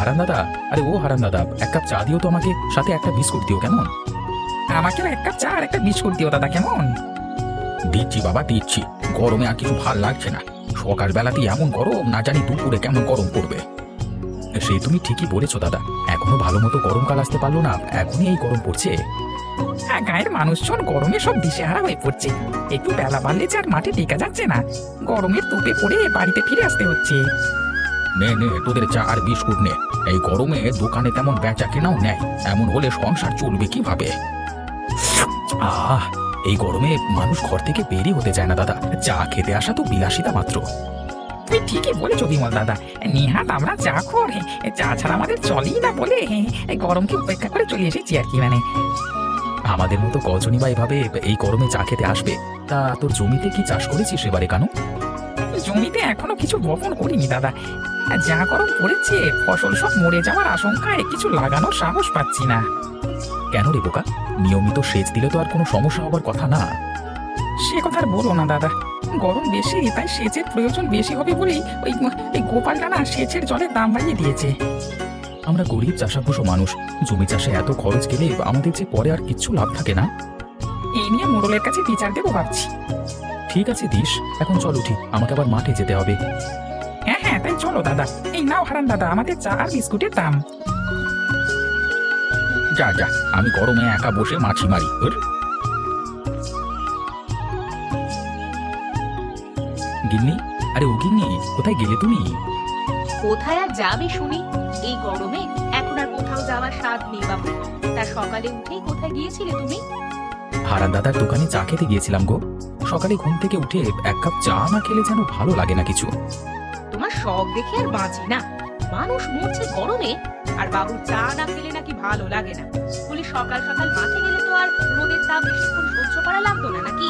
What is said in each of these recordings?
হারান দাদা, আরে ও হারান দাদা, এক কাপ চা দিও তো আমাকে, সাথে একটা বিস্কুট দিও কেমন? আমাকেও এক কাপ চা আর একটা বিস্কুট দিও দাদা, কেমন? দিচ্ছি বাবা দিচ্ছি। গরমে আর কিছু ভাল লাগছে না। সকালবেলাতেই এমন গরম, না জানি দুপুরে কেমন গরম পড়বে। সেই তুমি ঠিকই বলেছো দাদা, এখনো ভালো মতো গরমকাল আসতে পারলো না, এখনই এই গরম পড়ছে। গায়ের মানুষজন গরমে সব দিশেহারা হয়ে পড়ছে। একটু বেলা বাড়লে যে আর মাঠে টেকা যাচ্ছে না, গরমের তোপে পড়ে বাড়িতে ফিরে আসতে হচ্ছে। নে নে তোদের চা আর বিস্কুট নে। এই গরমে দোকানে তেমন বেচা কেনাও নেয়, এমন হলে সংসার চলবে কিভাবে? এই গরমে মানুষ ঘর থেকে বেরিয়ে হতে চায় না দাদা, চা খেতে আসা তো বিলাসিতা মাত্র। তুই ঠিকই বলেছো বিমল দাদা, নিহাত আমরা চা খোর, চা ছাড়া আমাদের চলেই না বলে এই গরমকে উপেক্ষা করে চলে এসেছি আর কি। মানে আমাদের মতো কজনই বা এভাবে এই গরমে চা খেতে আসবে? তা তোর জমিতে কি চাষ করেছিস এবারে কানু? জমিতে এখনো কিছু বপন করিনি দাদা, যা গরম পড়েছে ফসল সব মরে যাওয়ার আশঙ্কায় কিছু লাগানোর সাহস পাচ্ছি না। কেন রে বোকা, নিয়মিত সেচ দিলে তো আর কোনো সমস্যা হবার কথা না। সে কথা আর বলো না দাদা, গরম বেশি তাই সেচের প্রয়োজন বেশি হবে বলেই ওই গোপালটা না সেচের জলের দাম বাড়িয়ে দিয়েছে। আমরা গরিব চাষাভুষো মানুষ, জমি চাষে এত খরচ গেলে আমাদের যে পরে আর কিচ্ছু লাভ থাকে না। এই নিয়ে মোড়লের কাছে বিচার দেবো ভাবছি। ঠিক আছে দিস, এখন চল উঠি, আমাকে আবার মাঠে যেতে হবে। হ্যাঁ হ্যাঁ তাই চলো দাদা, এই নাও হারান দাদা আমাদের চা আর বিস্কুটের দাম। যা যা, আমি গরমে একা বসে মাছি মারি। গিন্নি, আরে ও গিন্নি, কোথায় গেলে তুমি? কোথায় আর যাবে শুনি, এই গরমে এখন আর কোথাও যাওয়ার স্বাদ নেই বাবু। তা সকালে উঠেই কোথায় গিয়েছিলে তুমি? হারান দাদার দোকানে চা খেতে গিয়েছিলাম গো। সকালে ঘুম থেকে উঠে এক কাপ চা না খেলে যেন ভালো লাগে না কিছু। তোমার শখ দেখে আর বাঁচি না, মানুষ মরছে গরমে আর বাবুর চা না খেলে নাকি ভালো লাগে না। বলি সকাল সকাল মাঠে গেলে তো আর রোদের তাপ বেশিক্ষণ সহ্য করা লাগতো না নাকি?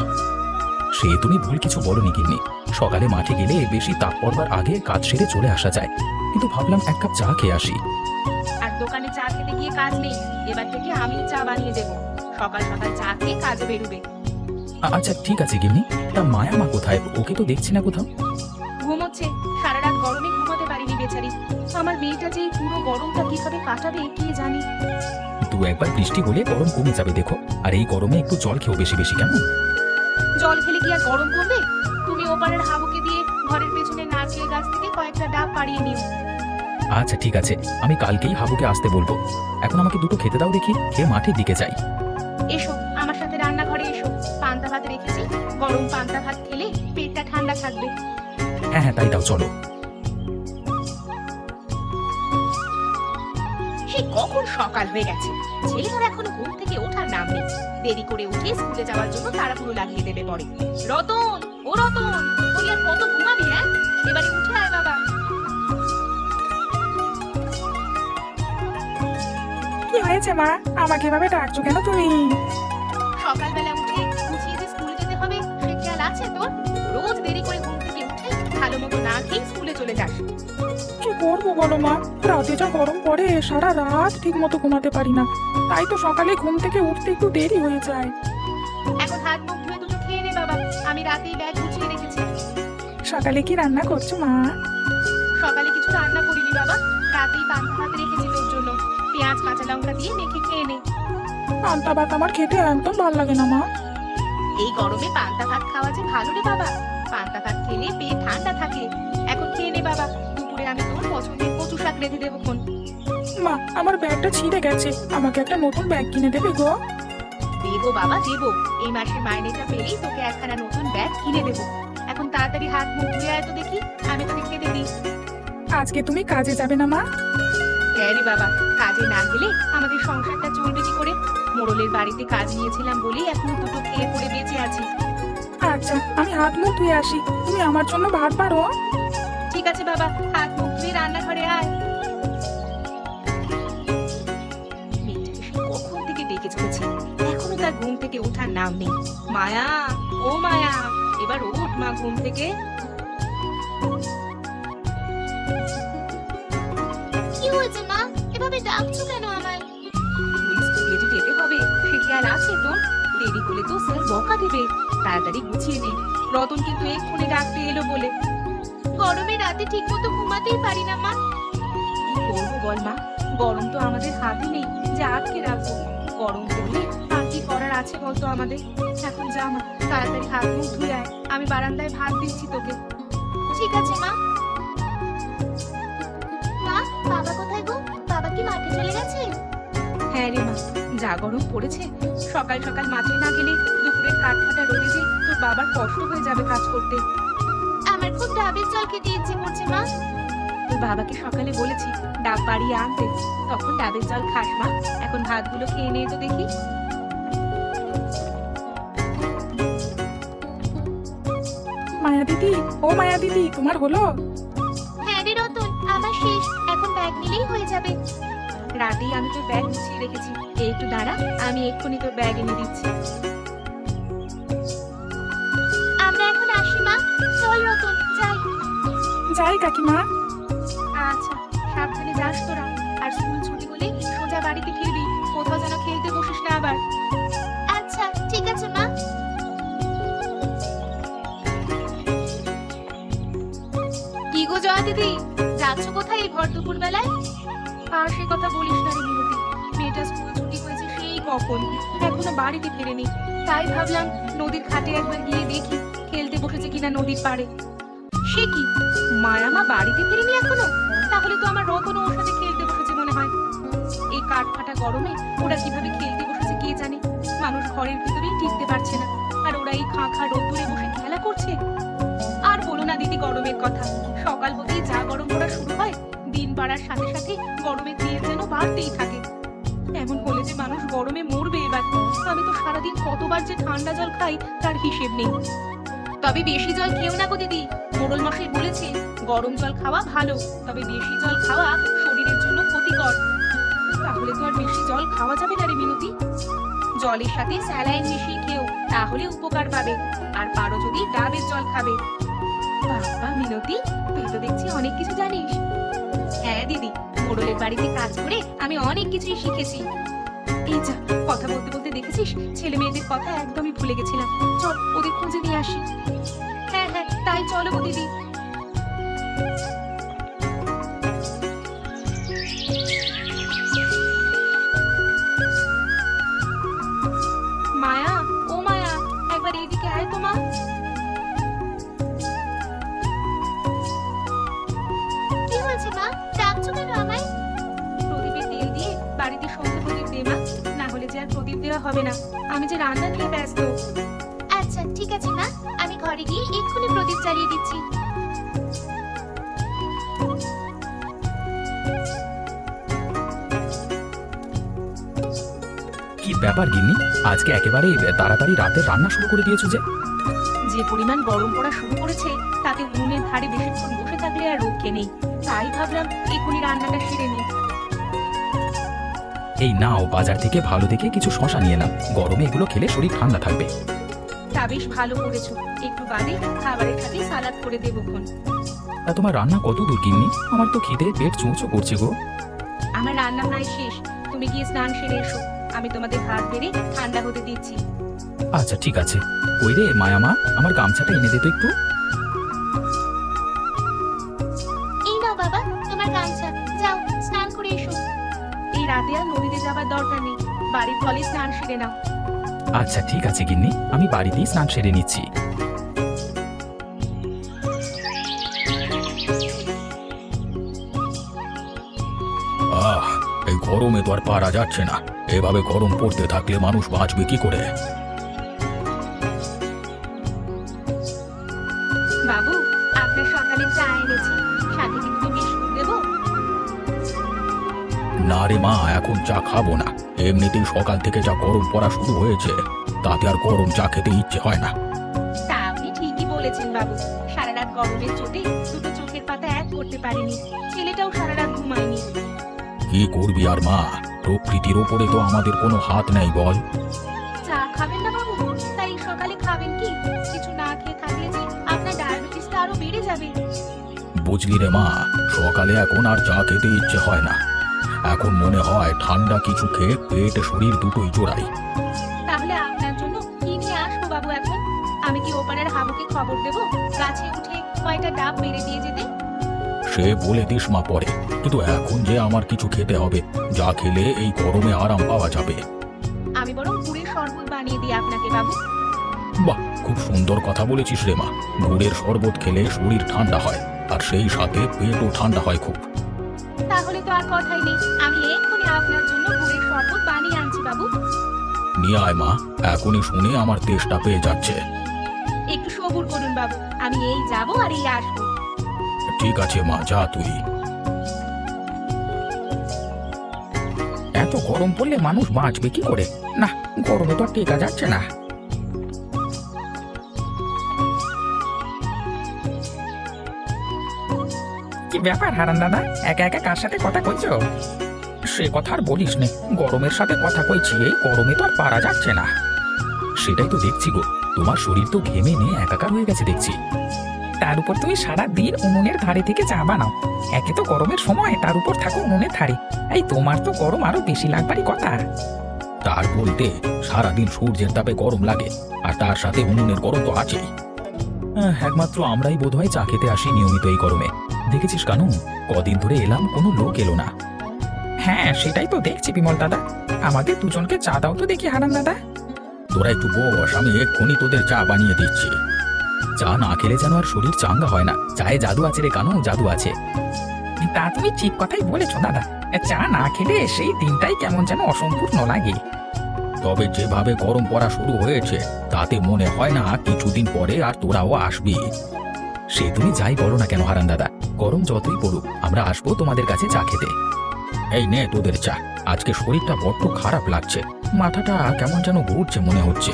সে তুমি ভুল কিছু বলনি গিন্নি, সকালে মাঠে গেলে বেশি তাপ পড়বার আগে কাজ সেরে চলে আসা যায়, কিন্তু ভাবলাম এক কাপ চা খেয়ে আসি। আর দোকানে চা খেতে গিয়ে কাজ নেই, এবার থেকে আমি চা বানিয়ে দেবো, সকাল সকাল চা খেয়ে কাজে বেরোবে। আচ্ছা ঠিক আছে গিন্নি, তা মায়া মা কোথায়? ওকে তো দেখছি না কোথাও। ঘুমোচ্ছে, সারা রাত গরমে ঘুমাতে পারিনি বেচারি। আমার মেয়েটা যে এই পুরো গরমটা কিভাবে কাটাবে কে জানি। দু একবার বৃষ্টি হলে গরম কমে যাবে দেখো, আর এই গরমে একটু জল খেও বেশি বেশি, কেমন? জল খেলে কি আর গরম কমবে? তুমি ওপারের হাবুকে দিয়ে ঘরের পেছনে নারকেল গাছ থেকে কয়েকটা ডাব পাড়িয়ে নিও। আচ্ছা ঠিক আছে, আমি কালকেই হাবুকে আসতে বলবো। এখন আমাকে দুটো খেতে দাও দেখি, খেয়ে মাঠের দিকে যাই। এসো আমার সাথে রান্নাঘরে এসো, পান্তা ভাত রেখেছি, গরম পান্তা ভাত খেলে পেটটা ঠান্ডা থাকবে। হ্যাঁ হ্যাঁ তাই দাও, চলো। সে কখন সকাল হয়ে গেছে, ছেলেটার এখনো ঘুম থেকে ওঠার নাম নেই। দেরি করে উঠে স্কুলে যাওয়ার জন্য তাড়াহুড়ো লাগিয়ে দেবে পরে। রতন, ও রতন, তুই আর কত ঘুমাবি? হ্যাঁ, এবারে উঠে আয় বাবা। কি হয়েছে মা, আমাকে এভাবে ডাকছো কেন তুমি? সকালবেলা উঠে গুছিয়ে যে স্কুলে যেতে হবে সে খেয়াল আছে তোর? রোজ দেরি করে ঘুম থেকে উঠে ভালো মতো না খেয়ে স্কুলে চলে যাস। কি করবো বলো মা, রাতে যা গরম পড়ে সারা রাত ঠিক মতো ঘুমাতে পারি না, তাই তো সকালে ঘুম থেকে উঠতে একটু দেরি হয়ে যায়। এখন হাত মুখ ধুয়ে দুটো খেয়ে নে বাবা, আমি রাতেই ব্যাগ গুছিয়ে রেখেছি। সকালে কি রান্না করছো মা? সকালে কিছু রান্না করিনি বাবা, রাতেই পান্তা ভাত রেখেছি তোর জন্য, পেঁয়াজ কাঁচা লঙ্কা দিয়ে মেখে খেয়ে নে। পান্তা ভাত আমার খেতে একদম ভালো লাগে না মা। এই গরমে পান্তা ভাত খাওয়া যে ভালো রে বাবা, পান্তা ভাত খেলে পেট ঠান্ডা থাকে। এখন খেয়ে নে বাবা, দুপুরে আমি তোর পছন্দের কচু শাক রেঁধে দেবো খন। মা আমার ব্যাগটা ছিঁড়ে গেছে, আমাকে একটা নতুন ব্যাগ কিনে দেবে গো? দেবো বাবা দেবো, এই মাসের মাইনেটা পেলেই তোকে একখানা নতুন ব্যাগ কিনে দেবো। এখন তাড়াতাড়ি হাত মুখ ধুয়ে আয় তো দেখি, আমি তোকে খেতে দিই। আজকে তুমি কাজে যাবে না মা? হ্যাঁ রে বাবা, কাজে না গেলে আমাদের সংসারটা চলবে কি করে? মোড়লের বাড়িতে কাজ নিয়েছিলাম বলেই এখনো দুটো খেয়ে পড়ে বেঁচে আছি। আচ্ছা আমি হাত মুখ ধুয়ে আসি, তুমি আমার জন্য ভাত পারো? ঠিক আছে বাবা, হাত মুখ ধুয়ে রান্নাঘরে আয়। মেয়েটাকে সে কখন থেকে ডেকে চলেছি, এখনো তার ঘুম থেকে ওঠার নাম নেই। মায়া, ও মায়া, এবার ওঠ মা ঘুম থেকে। কি হয়েছে মা, এভাবে ডাকছো কেন আমায়? তুই স্কুলে যে যেতে হবে সে খেয়াল আছে তোর? দেরি করলে তো স্যার বকা দেবে, তাড়াতাড়ি গুছিয়ে নে। রতন কিন্তু এক্ষুনি ডাকতে এলো বলে। গরমে রাতে ঠিক মতো ঘুমাতেই পারি না মা। কি করবো বল মা, গরম তো আমাদের হাতে নেই যে আটকে রাখবো। গরম পড়লে আর কি করার আছে বলতো আমাদের। এখন যা মা, তাড়াতাড়ি হাত মুখ ধুয়ে আয়, আমি বারান্দায় ভাত দিচ্ছি তোকে। ঠিক আছে মা। মা, বাবা কোথায় গো? বাবা কি মাঠে চলে গেছে? হ্যাঁ রে মা, যা গরম পড়েছে, সকাল সকাল মাঠে না গেলে দুপুরে কাঠ ফাটা রোদে যে তোর বাবার কষ্ট হয়ে যাবে কাজ করতে। আমার খুব ডাবের জল খেতে ইচ্ছে করছে মা। তোর বাবাকে সকালে বলেছি ডাব বাড়িয়ে আনতে, তখন ডাবের জল খাস মা। এখন ভাতগুলো খেয়ে নিয়ে তো দেখি। মায়া দিদি, ও মায়া দিদি, তোমার হলো? হ্যাঁ রে রতন, আমার শেষ। এখন ব্যাগ নিলেই হয়ে যাবে। রাতেই আমি তোর ব্যাগ গুছিয়ে রেখেছি, এই একটু দাঁড়া, আমি এক্ষুনি তোর ব্যাগ এনে দিচ্ছি। আমরা এখন আসি মা। চল রতন, যাই। যাই কাকিমা। আচ্ছা, সাবধানে যাস তোরা। আর স্কুল ছুটি হলে সোজা বাড়িতে ফিরবি, কোথাও যেন খেলতে বসিস না আবার। আচ্ছা, ঠিক আছে মা। কি গো জয়া দিদি, যাচ্ছ কোথায় এই ভর দুপুর বেলায়? আর সে কথা বলিস না রে মিনতি, মেয়েটা স্কুল ছুটি হয়েছে সেই কখন, এখনো বাড়িতে ফেরেনি। তাই ভাবলাম নদীর ঘাটে একবার গিয়ে দেখি খেলতে বসেছে কিনা নদীর পাড়ে। সে কি, মায়া মা বাড়িতে ফেরেনি এখনো? তাহলে তো আমার রতনও ওর সাথে খেলতে বসেছে মনে হয়। এই কাঠ ফাটা গরমে ওরা কিভাবে খেলতে বসেছে কে জানে। মানুষ ঘরের ভিতরেই টিকতে পারছে না, আর ওরা এই খাঁ খাঁ রোদ্দুরে বসে খেলা করছে। আর বলো না দিদি গরমের কথা, সকাল হতেই যা গরম পড়া শুরু হয়, দিন বাড়ার সাথে সাথে গরমের তেল যেন বাড়তেই থাকে। এমন হলে যে মানুষ গরমে মরবে এবার। আমি তো সারাদিন কতবার যে ঠান্ডা জল খাই তার হিসেব নেই। তবে বেশি জল খেও না গো দিদি, মোড়ল মশাই বলেছে গরম জল খাওয়া ভালো, তবে বেশি জল খাওয়া শরীরের জন্য ক্ষতিকর। তাহলে তো আর বেশি জল খাওয়া যাবে না রে মিনতি। জলের সাথে স্যালাইন মিশিয়ে খেও, তাহলে উপকার পাবে। আর পারো যদি ডাবের জল খাবে। বাবা মিনতি, তুই তো দেখছি অনেক কিছু জানিস। হ্যাঁ দিদি, মোড়লের বাড়িতে কাজ করে আমি অনেক কিছুই শিখেছি। এই যা, কথা বলতে বলতে দেখেছিস ছেলে মেয়েদের কথা একদমই ভুলে গেছিলাম। চল ওদের খুঁজে নিয়ে আসি। হ্যাঁ হ্যাঁ, তাই চলো গো দিদি। মায়া, ও মায়া, একবার এইদিকে আয় তো মা। কি হয়েছে মা? ডাকছো কেন আমায়? প্রদীপে তেল দিয়ে বাড়িতে সন্ধে প্রদীপ দে মা, না হলে যে আর প্রদীপ দেওয়া হবে না। আমি যে রান্না নিয়ে ব্যস্ত। আচ্ছা, ঠিক আছে মা। আমি ঘরে গিয়ে এক্ষুনি প্রদীপ জ্বালিয়ে দিচ্ছি। কি ব্যাপার গিন্নি, আজকে একেবারে তাড়াতাড়ি রাতে রান্না শুরু করে দিয়েছো যে? যে পরিমাণ গরম পড়া শুরু করেছে, তাতে উনুনের ধারে বেশিক্ষণ বসে থাকলে আর রক্ষে নেই। তাই ভাবলাম এখনই রান্নাটা সেরে নিই। এই নাও, বাজার থেকে ভালো দেখে কিছু শশা নিয়ে এলাম, গরমে এগুলো খেলে শরীর ঠান্ডা থাকবে। তা বেশ ভালো করেছো। একটু বাদে খাবারের সাথে সালাদ করে দেবো খন। তা তোমার রান্না কত দূর গিন্নি? আমার তো খিদে পেট চুঁচো করছে গো। আমার রান্না প্রায় শেষ, তুমি গিয়ে স্নান সেরে এসো। আমি তোমাদের ভাত বেড়ে ঠান্ডা হতে দিচ্ছি। আচ্ছা ঠিক আছে। ওই রে মায়া মা, আমার গামছাটা এনে দে তো একটু। এই নাও বাবা, তোমার গামছা। যাও, স্নান করে এসো। এই রাতে আর নদীতে যাবার দরকার নেই, বাড়ির কলে স্নান সেরে নাও। আচ্ছা ঠিক আছে গিন্নি, আমি বাড়িতেই স্নান সেরে নিচ্ছি। এই গরমে তো আর পারা যাচ্ছে না। এভাবে গরম পড়তে থাকলে মানুষ বাঁচবে কি করে? বাবু, আপনার সকালে চা এনেছি, সাথে কি তুমি বিস্কুট দেবো? না রে মা, এখন চা খাবো না। এমনিতেই সকাল থেকে যা গরম পড়া শুরু হয়েছে, তাতে আর গরম চা খেতে ইচ্ছে হয় না। তা আপনি ঠিকই বলেছেন বাবু, সারা রাত গরমের চোটে দুটো চোখের পাতা এক করতে পারিনি, ছেলেটাও সারা রাত ঘুমায়নি। কি করবি আর মা, প্রকৃতির ওপরে তো আমাদের কোনো হাত নেই বল। চা খাবেন না বাবু? তাই সকালে খাবেন কি? কিছু না খেয়ে থাকলে যে আপনার ডায়াবেটিসটা আরো বেড়ে যাবে। বুঝলি রে মা, সকালে এখন আর চা খেতে ইচ্ছে হয় না। এখন মনে হয় ঠান্ডা কিছু খেয়ে পেট শরীর দুটোই জোড়াই। তাহলে আপনার জন্য কি নিয়ে আসবো বাবু এখন? আমি কি ওপারের হাবুকে খবর দেবো গাছে উঠে কয়টা ডাব পেড়ে দিয়ে যেতে? সে বলে দিস মা পরে, কিন্তু এখন যে আমার কিছু খেতে হবে, যা খেলে এই গরমে আরাম পাওয়া যাবে। আমি বরং গুড়ের শরবত বানিয়ে দিই আপনাকে বাবু। বাহ, খুব সুন্দর কথা বলেছিস রে মা। গুড়ের শরবত খেলে শরীর ঠান্ডা হয়, আর সেই সাথে পেটও ঠান্ডা হয় খুব। তাহলে তো আর কথাই নেই, আমি এক্ষুনি আপনার জন্য গুড়ের শরবত বানিয়ে আনছি বাবু। নিয়ে আয় মা, এখনই শুনে আমার তেষ্টা পেয়ে যাচ্ছে। একটু সবুর করুন বাবু, আমি এই যাব আর এই আসবো। ঠিক আছে মা, যা তুই। এত গরম পড়লে মানুষ বাঁচবে কি করে? না, গরমে তো আর টেকা যাচ্ছে না। কি ব্যাপার হারান দাদা, একা একা কার সাথে কথা কইছো? সে কথা আর বলিস নে, গরমের সাথে কথা কইছি, এই গরমে তো আর পারা যাচ্ছে না। সেটাই তো দেখছি গো, তোমার শরীর তো ঘেমে নিয়ে একাকার হয়ে গেছে দেখছি। তার উপর তুমি সারা দিন উনুনের ধারে থেকে চা বানাও। একে তো গরমের সময়, তার উপর থাকো উনুনের ধারে। এই তোমার তো গরম আরো বেশি লাগবারই কথা। তার বলতে সারাদিন সূর্যের তাপে গরম লাগে, আর তার সাথে উনুনের গরম তো আছেই। একমাত্র আমরাই বোধহয় চা খেতে আসি নিয়মিত এই গরমে। দেখেছিস কানু, কদিন ধরে এলাম, কোনো লোক এলো না। হ্যাঁ, সেটাই তো দেখছি বিমল দাদা। আমাদের দুজনকে চা দাও তো দেখি হারান দাদা। তোরা একটু বস, আমি এক্ষুনি তোদের চা বানিয়ে দিচ্ছি। চা না খেলে যেন আর শরীর চাঙ্গা হয় না। চায়ে জাদু আছে রে কানু, জাদু আছে। তা তুমি ঠিক কথাই বলেছো দাদা, চা না খেলে সেই দিনটাই কেমন যেন অসম্পূর্ণ লাগে। তবে যেভাবে গরম পড়া শুরু হয়েছে, তাতে মনে হয় না কিছুদিন পরে আর তোরাও আসবি। সে তুমি যাই বলো না কেন হারান দাদা, গরম যতই পড়ুক আমরা আসবো তোমাদের কাছে চা খেতে। এই নে তোদের চা। আজকে শরীরটা বড্ড খারাপ লাগছে, মাথাটা কেমন যেন ঘুরছে মনে হচ্ছে।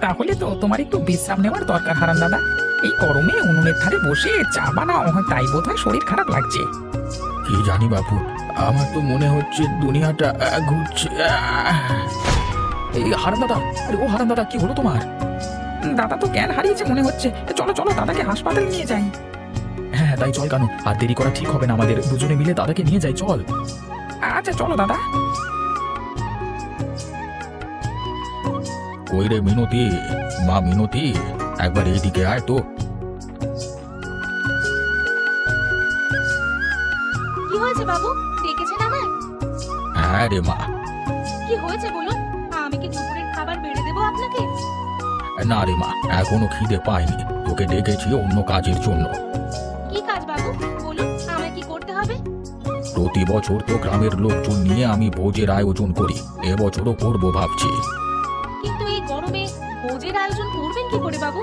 তাহলে তো তোমার একটু বিশ্রাম নেওয়ার দরকার হারান দাদা। এই গরমে উনুনের ধারে বসে চা বানাও, তাই বোধহয় শরীর খারাপ লাগছে। কি জানি বাবু, আমার তো মনে হচ্ছে দুনিয়াটা ঘুরছে। এই হারান দাদা, আরে ও হারান দাদা, কি হলো তোমার? দাদা তো জ্ঞান হারিয়েছে মনে হচ্ছে। চলো চলো, দাদাকে হাসপাতালে নিয়ে যাই। হ্যাঁ তাই চল কানু, আর দেরি করা ঠিক হবে না, আমাদের দুজনে মিলে দাদাকে নিয়ে যাই, চল। আচ্ছা চলো দাদা। কই রে মিনতি, মা মিনতি, একবার এইদিকে আয় তো। কি হয়েছে বাবু, ডেকেছেন আমায়? হ্যাঁ রে মা। কি হয়েছে বলুন, আমি কি দুপুরের খাবার বেড়ে দেবো আপনাকে? না রে মা, এখনো খিদে পাইনি, তোকে ডেকেছি অন্য কাজের জন্য। কি কাজ বাবু, বলুন, আমায় কি করতে হবে? প্রতি বছর তো গ্রামের লোকজন নিয়ে আমি ভোজের আয়োজন করি, এবছরও করবো ভাবছি। কিন্তু এই গরমে ভোজের আয়োজন করবেন কি করে বাবু?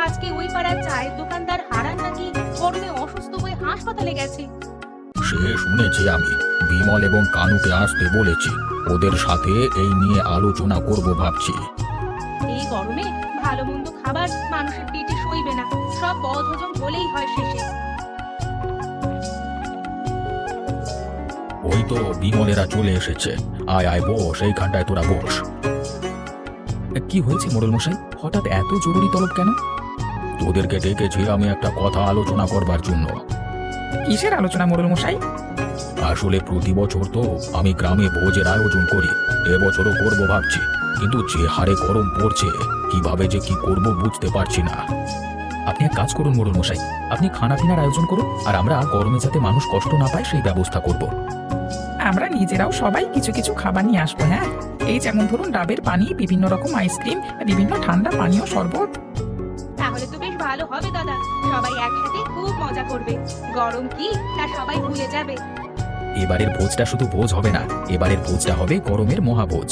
আজকে ওই পাড়ার চায়ের দোকানদার হারান নাকি গরমে অসুস্থ হয়ে হাসপাতালে গেছে। সে শুনেছি আমি, বিমল এবং কানুকে আসতে বলেছি, ওদের সাথে এই নিয়ে আলোচনা করব ভাবছি। এই গরমে ভালো মন্দ খাবার মানুষের পেটে সইবে না, সব বদহজম হলেই হয় শেষে। ওই তো বিমলেরা চলে এসেছে, আয় আয় বস, এইখানটায় তোরা বস। কি হয়েছে মোড়ল মশাই, হঠাৎ এত জরুরি তলব কেন? তোদেরকে ডেকেছি আমি একটা কথা আলোচনা করবার জন্য। কিসের আলোচনা মোড়ল মশাই? আসলে প্রতি বছর তো আমি গ্রামে ভোজের আয়োজন করি, এবছরও করবো ভাবছি, কিন্তু যে হারে গরম পড়ছে, কিভাবে যে কি করব বুঝতে পারছি না। আপনি এক কাজ করুন মোড়ল মশাই, আপনি খানা পিনার আয়োজন করুন, আর আমরা গরমে যাতে মানুষ কষ্ট না পায় সেই ব্যবস্থা করব। আমরা নিজেরাও সবাই কিছু কিছু খাবার নিয়ে আসবো। হ্যাঁ, এই যেমন ধরুন ডাবের পানি, বিভিন্ন রকম আইসক্রিম, বিভিন্ন ঠান্ডা পানীয়, শরবত। তাহলে তো বেশ ভালো হবে দাদা, সবাই একসাথে খুব মজা করবে। গরম কি তা সবাই ভুলে যাবে। এবারের ভোজটা শুধু ভোজ হবে না, এবারের ভোজটা হবে গরমের মহাভোজ।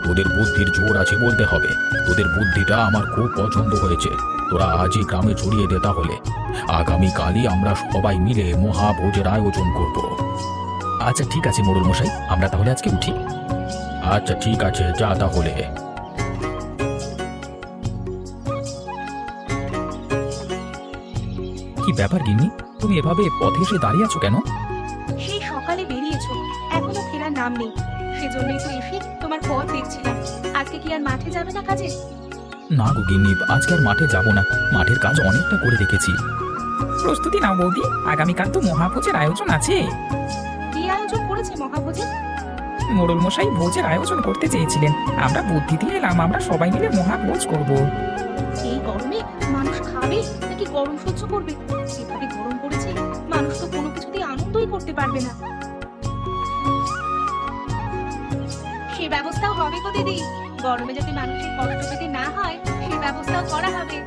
তোদের বুদ্ধির জোর আছে বলতে হবে, তোদের বুদ্ধিটা আমার খুব পছন্দ হয়েছে। তোরা আজই গ্রামে ছড়িয়ে দে, তাহলে আগামীকালই আমরা সবাই মিলে মহাভোজের আয়োজন করব। আচ্ছা ঠিক আছে মোড়ল মশাই, আমরা তাহলে আজকে উঠি। আচ্ছা ঠিক আছে, যা তাহলে। কি ব্যাপার গিন্নি, তুমি এভাবে পথে এসে দাঁড়িয়ে আছো কেন? সেই সকালে বেরিয়েছো, এখনো ফেরার নাম নেই। সেজন্যই তো এসে তোমার পথ দেখছিলাম। আজকে কি আর মাঠে যাবে না কাজে? না গো গিন্নি, আজকে আর মাঠে যাব না, মাঠের কাজ অনেকটা করে রেখেছি। প্রস্তুতি নাও বৌদি, আগামীকাল তো মহাভোজের আয়োজন আছে। কি আয়োজন করেছে মহাভোজে? মোড়ল মশাই ভোজের আয়োজন করতে চেয়েছিলেন, আমরা বুদ্ধি দিয়ে এলাম, আমরা সবাই মিলে মহাভোজ করব। এই গরমে মানুষ খাবে মানুষটা কি গরম সহ্য করবে? যেভাবে গরম পড়েছে, মানুষ তো কোনো কিছুতেই আনন্দই করতে পারবে না। সে ব্যবস্থাও হবে গো দিদি। গরমে যাতে মানুষের কষ্ট পেতে না হয়, সে ব্যবস্থাও করা হবে।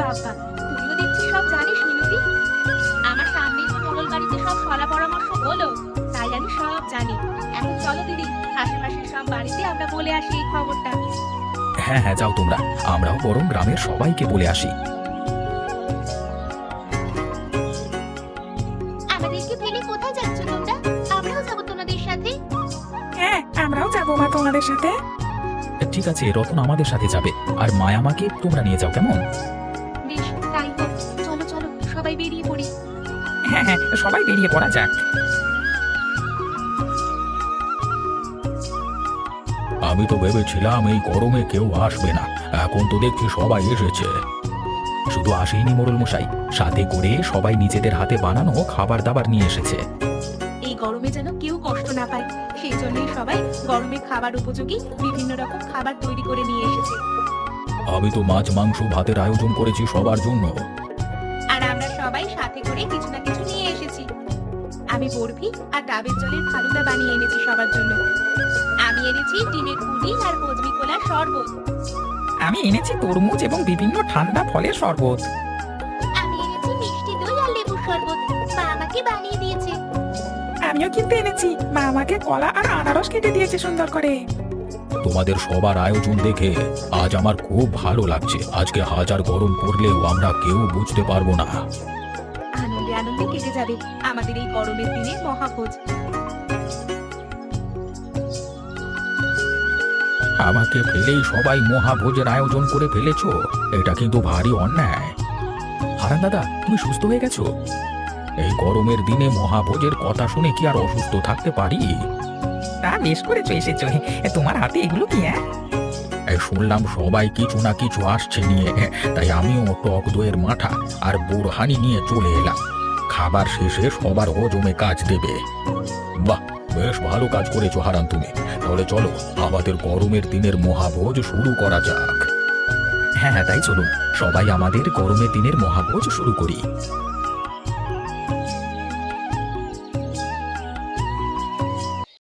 বাবা, তুইও দেখছি সব জানিস মিনতি। আমার সামনেই তো মোড়ল বাড়িতে সব সলা পরামর্শ হলো, তাই আমি সব জানি। এখন চলো দিদি, আশেপাশের সব বাড়িতে আমরা বলে আসি এই খবরটা। হ্যাঁ হ্যাঁ, যাও তোমরা, আমরাও বরং গ্রামের সবাইকে বলে আসি। আমাদেরকে ফেলে কোথায় যাচ্ছ তোমরা? আমরাও যাবো তোমাদের সাথে। হ্যাঁ, আমরাও যাবো মা তোমাদের সাথে। ঠিক আছে, রতন আমাদের সাথে যাবে, আর মায়ামাকে তোমরা নিয়ে যাও, কেমন? বেশ, তাই হোক। চলো চলো, সবাই বেরিয়ে পড়ি। হ্যাঁ হ্যাঁ, সবাই বেরিয়ে পড়া যাক। আমি তো ভেবেছিলাম এই গরমে কেউ আসবে না, এখন তো দেখছি সবাই এসেছে। শুধু আসেনি মোড়ল মশাই, সাথে করে সবাই নিজেদের হাতে বানানো খাবার দাবার নিয়ে এসেছে। এই গরমে যেন কেউ কষ্ট না পায়, সেই জন্যই সবাই গরমে খাবার উপযোগী বিভিন্ন রকম খাবার তৈরি করে নিয়ে এসেছে। আমি তো মাছ মাংস ভাতের আয়োজন করেছি সবার জন্য। আর আমরা সবাই সাথে করে কিছু না কিছু নিয়ে এসেছি। আমি বরফি আর ডাবের জলের ফালুদা বানিয়ে এনেছি সবার জন্য। আমি এনেছি ডিমের পুডিং আর হজমি কলার শরবত। আমি এনেছি তরমুজ এবং বিভিন্ন ঠান্ডা ফলের শরবত। আমি এনেছি মিষ্টি দই আর লেবুর শরবত, মা আমাকে বানিয়ে দিয়েছে। আমিও কিনতে এনেছি, মা আমাকে কলা আর আনারস কেটে দিয়েছে সুন্দর করে। তোমাদের সবার আয়োজন দেখে আজ আমার খুব ভালো লাগছে। আজকে হাজার গরম পড়লেও আমরা কেউ বুঝতে পারবো না। আনন্দে আনন্দে কেটে যাবে আমাদের এই গরমের দিনে মহাভোজ। আমাকে ফেলেই সবাই মহাভোজের আয়োজন করে ফেলেছো, এটা কিন্তু ভারী অন্যায়। হারান দাদা, তুমি সুস্থ হয়ে গেছো? এই গরমের দিনে মহাভোজের কথা শুনে কি আর অসুস্থ থাকতে পারি? তা বেশ করেছো এসেছো। তোমার হাতে এগুলো কি? এই শুনলাম সবাই কিছু না কিছু আসছে নিয়ে, তাই আমিও টক দইয়ের মাঠা আর বোরহানি নিয়ে চলে এলাম। খাবার শেষে সবার হজমে কাজ দেবে। বাহ, বেশ ভালো কাজ করেছো হারান তুমি। তাহলে চলো, আমাদের গরমের দিনের মহাভোজ শুরু করা যাক। হ্যাঁ হ্যাঁ, তাই চলুন, সবাই আমাদের গরমের দিনের মহাভোজ শুরু করি।